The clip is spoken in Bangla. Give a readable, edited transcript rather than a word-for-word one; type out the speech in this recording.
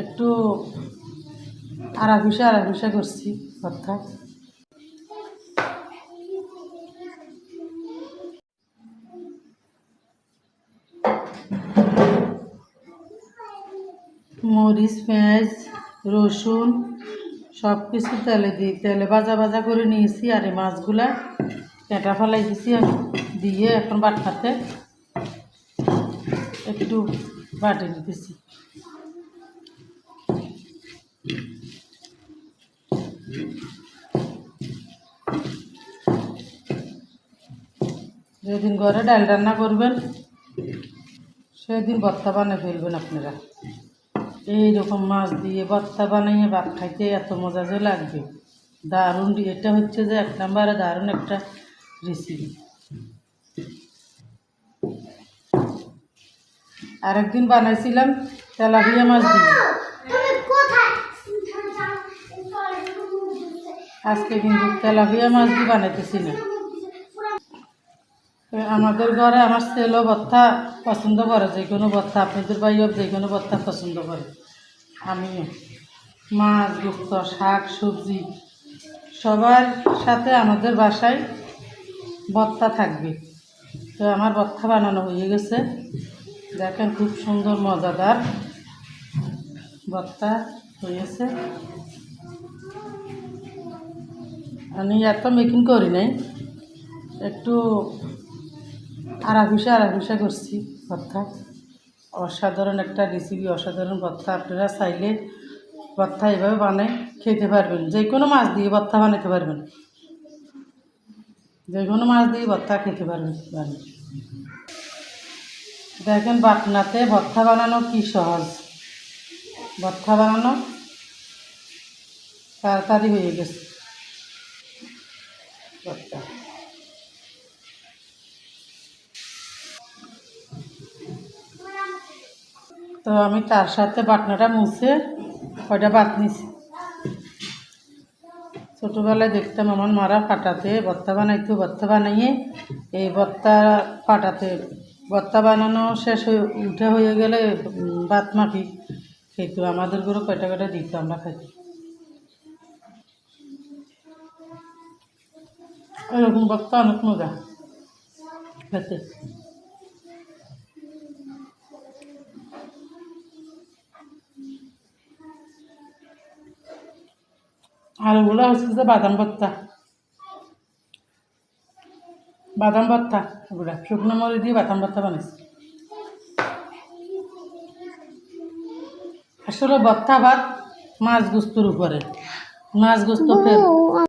একটু আড়াঘুষা করছি ভর্তা। মরিচ, পেঁয়াজ, রসুন সব কিছু তেলে ভাজা করে নিয়েছি। আর এই মাছগুলা কাঁটা ফেলাই দিছি, দিয়ে এখন বাটনাতে একটু বাটি দিতেছি। যেদিন ঘরে ডাল রান্না করবেন সেদিন ভর্তা বানিয়ে ফেলবেন আপনারা। এইরকম মাছ দিয়ে ভর্তা বানিয়ে ভাত খাইতে এত মজা যে লাগবে, দারুণ। এটা হচ্ছে যে 1 নম্বরে দারুণ একটা রেসিপি। আরেকদিন বানাইছিলাম তেলাপিয়া মাছ দিয়ে, আজকে কিন্তু তেলাপিয়া মাছ দিয়ে বানাইতেছি না। আমাদের ঘরে আমার ছেলেও ভর্তা পছন্দ করে, যে কোনো ভর্তা, আপনাদের ভাইও যে কোনো ভর্তা পছন্দ করে। আমি মাছ, গোস্ত, শাক, সবজি সবার সাথে আমাদের বাসায় ভর্তা থাকবে। তো আমার ভর্তা বানানো হয়ে গেছে, দেখেন খুব সুন্দর মজাদার ভর্তা হয়েছে। আমি এত মেকিং করি নাই, একটু আড়াঘুষা করছি ভর্তা। অসাধারণ একটা রেসিপি, অসাধারণ ভর্তা। আপনারা চাইলে ভর্তা এভাবে বানাই খেতে পারবেন। যে কোনো মাছ দিয়ে ভর্তা বানাতে পারবেন, যে কোনো মাছ দিয়ে ভর্তা খেতে পারবেন। দেখেন বাটনাতে ভর্তা বানানো কি সহজ, ভর্তা বানানো তাড়াতাড়ি হয়ে গেছে ভর্তা। তো আমি তার সাথে বাটনাটা মুছে কয়টা ভাত নিছি। ছোটোবেলায় দেখতাম আমার মারা পাটাতে ভর্তা বানাইতো, ভর্তা বানাইয়ে এই ভর্তা পাটাতে ভর্তা বানানো শেষ হয়ে গেলে ভাত মাখি খেত। আমাদের ঘরে কয়টা দিত, আমরা খাইতো। এরকম ভর্তা অনেক মজা খেতে। আর ওগুলো হচ্ছে যে বাদাম ভর্তা, ওগুলা শুকনো মরিচ দিয়ে বাদাম ভর্তা বানাইছি। আসলে ভর্তা ভাত মাছ গোস্তর উপরে, মাছ গোস্ত ফের